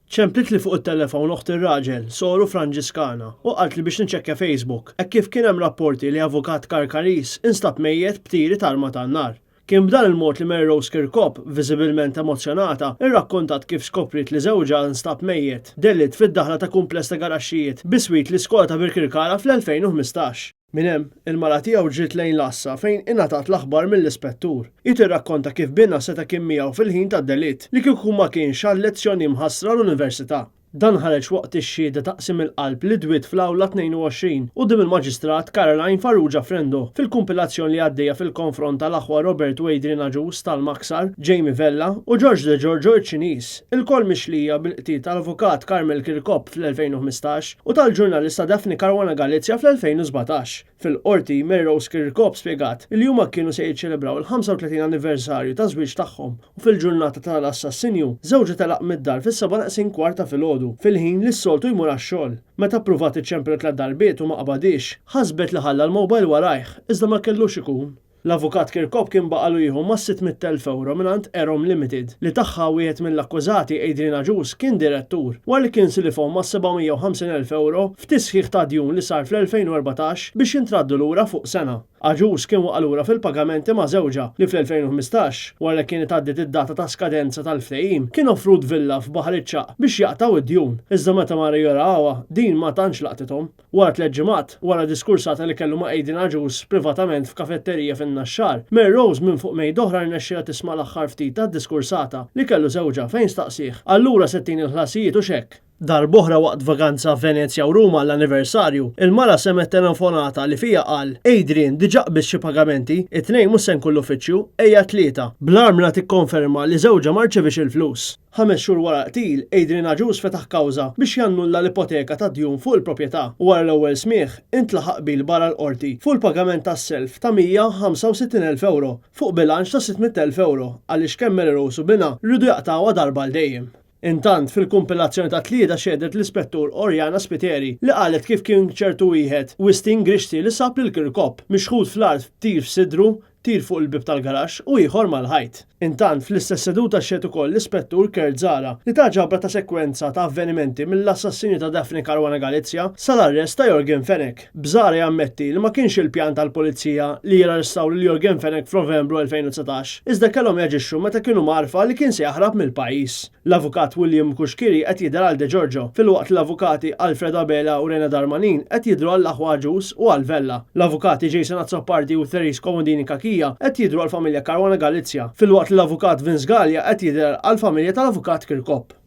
ċemplit li fuq it-telefon oħt ir-raġel, Soru Franġiskana, u qalt li biex niċċekkja Facebook, hekk kif kien hemm rapporti li avukat Karkaris instab mejjed b'tieri tal-arma tan-nar. Kien b'dan il-mod li Mary Rose Kirkhope, viżibilment emozjonata, irrakkontat kif skoprit li żewġha nstab mejjed, dellit fid-daħla ta' kumpless ta' garaxxijiet biswit l-iskola ta' Birkirkara fl-2015. Minn hemm, il-mara tiegħu ġriet lejn Lassa fejn ingħatat l-aħbar mill-ispettur. Irrakkonta kif binna seta' kien miegħu fil-ħin tad-delitt li kieku ma kienx għal lezzjoni mħassra l-università. Dan ħareġ waqt ix-xhieda taqsim il-qalb li dwiet fl-awla 22 quddiem il-Maġistrat Caroline Farrugia Frendo fil-kumpilazzjoni li għaddejja fil-konfront tal-aħwa Robert Wadri Naġus tal-Maksar, Jamie Vella u George De Giorgio ċ-Ċiniż, il-koll mixlija bil-qtil tal-avukat Carmel Kirkhope fl-2015 u tal-ġurnalista Daphne Caruana Galizia fl-2017. Fil-qorti, Mary Rose Kirkhope spjegat li huma kienu se jiċċelebraw il-35 anniversarju ta' żwieġ tagħhom u fil-ġurnata tal-assassinju żewġa telaq mid-dar fis-7:15 filgħodu fil-ħin li s-soltu jmur għax-xogħol. Meta pruvat iċċemplet l-darbiet u ma qabadix, ħasbet li ħalla l-mowbajl warajh, iżda ma kellux ikun. L-avukat Kirkhope kien baqalu jieħu ma' 600,000 € mingħand Erom Limited li tagħha wieħed mill-akkużati Adrian Naġus kien direttur wara li kien silifhom ma' 750,000 € f'tisħiħ ta' djun li sar fl-2014 biex jintraddu lura fuq sena. Aġus kien waqa' lura fil-pagamenti ma' żewġa li fl-2015 wara li kienet għaddiet id-data ta' skadenza tal-ftehim kien offrut villa f'Baħar iċ-Ċaq biex jaqtaw id-djun. Iżda meta mara jorawha din ma tantx laqtithom. Wara 3 ġimgħat wara diskursata li kellu ma' Adrian Naġus privatament f'kafetterija fin-Naxxar, Mary Rose minn fuq mejda oħra rnexxiela tisma' l-aħħar ftit tad-diskursata li kellu żewġa fejn staqsih. Allura settin il-ħlasijiet u xekk. Darb'oħra waqt vaganza f'Venezja u Ruma l-anniversarju, il-mara semet telefonata li fija qal Adrian diġà qbiż xi pagamenti, it-tnejn mhux se nkun l-uffiċċju, ejja tlieta. Bl-armla tikkonferma li żewġa ma rċevix il-flus. 5 xhur wara qtil, Adrian Naġus fetaħ kawża biex jannulla l-ipoteka ta' djun fuq il-proprjetà u wara l-ewwel smigħ intlaħaq bil barra l-qorti fuq il-pagament tas-self ta' 165,000 € fuq bilanċ ta' 600,000 € għaliex kemm Mary Rose u binha rridu jaqtawha darba l dejjem. Intant fil-kumpilazzjoni ta' tlieta xedet l-ispettur Orjana Spiteri li qalet kif kien ċertu wieħed Wisting Grixti li sab lil Kirkhope mixħud fl-art tir f'sidru, tir fuq il-bib tal-garax u ieħor mal-ħajt. Intant fl-istess seduta xed ukoll l-ispettur Kurt Zara li ta' ġabra ta' sekwenza ta' avvenimenti mill-assassinju ta' Daphne Caruana Galizia sal-arrest ta' Jorgen Fenech. Bżara jammetti li ma kienx il-pjan tal-pulizija li jarrestaw lil Jorgen Fenech f'Novembru 2019, iżda kellhom jaġixxu meta kienu marfa li kien se jaħrab mill-pajjiż. L-avukat William Kuxkiri qed jidher għal De Giorgio, filwaqt l-avukati Alfred Abela u Rena Darmanin qed jidhru għall Aħwaġus u għal Vella. L-avukati Jason Azzopardi u Therese Komodini Kakija qed jidhru għall familja Caruana Galizia, filwaqt l-avukat Vince Gallia qed jidher għall familja tal-avukat Kirkhope.